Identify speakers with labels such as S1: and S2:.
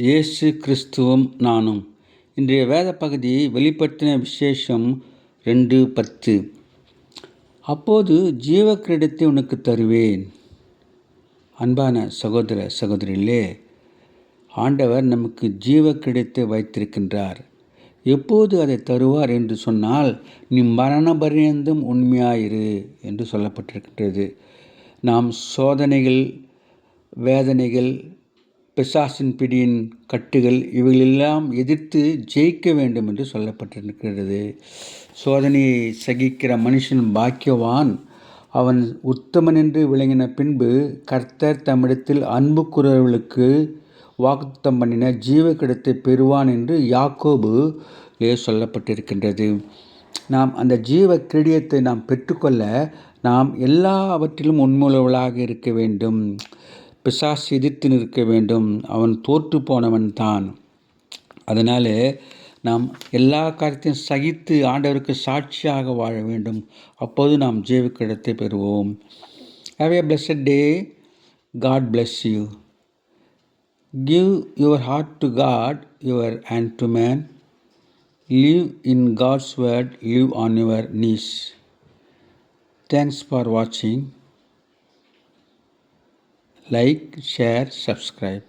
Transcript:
S1: இயேசு கிறிஸ்துவும் நானும். இன்றைய வேத பகுதி வெளிப்படுத்தின விசேஷம் 2:10. அப்போது ஜீவ கிரீடத்தை உனக்கு தருவேன். அன்பான சகோதர சகோதரிகளே, ஆண்டவர் நமக்கு ஜீவ கிரீடத்தை வைத்திருக்கின்றார். எப்போது அதை தருவார் என்று சொன்னால், நீ மரண பரியந்தம் உண்மையாயிரு என்று சொல்லப்பட்டிருக்கின்றது. நாம் சோதனைகள், வேதனைகள், பிசாசின் பிடியின் கட்டுகள் இவைகளெல்லாம் எதிர்த்து ஜெயிக்க வேண்டும் என்று சொல்லப்பட்டிருக்கிறது. சோதனையை சகிக்கிற மனுஷன் பாக்கியவான், அவன் உத்தமன் என்று விளங்கின பின்பு கர்த்தர் தம்மிடத்தில் அன்பு கூறுகிறவர்களுக்கு வாக்குத்தத்தம் பண்ணின ஜீவ கிரீடத்தை பெறுவான் என்று யாக்கோபு சொல்லப்பட்டிருக்கின்றது. நாம் அந்த ஜீவ கிரீடத்தை நாம் பெற்றுக்கொள்ள நாம் எல்லாவற்றிலும் உண்மையுள்ளவர்களாக இருக்க வேண்டும். பிசாசு எதிர்த்து நிற்க வேண்டும். அவன் தோற்று போனவன் தான். அதனால் நாம் எல்லா காரியத்தையும் சகித்து ஆண்டவருக்கு சாட்சியாக வாழ வேண்டும். அப்போது நாம் ஜீவ கிரீடத்தை பெறுவோம். Have a blessed day. God bless you. Give your heart to God, your hand to man. Live in God's word. Live on your knees. Thanks for watching. Like, share, subscribe.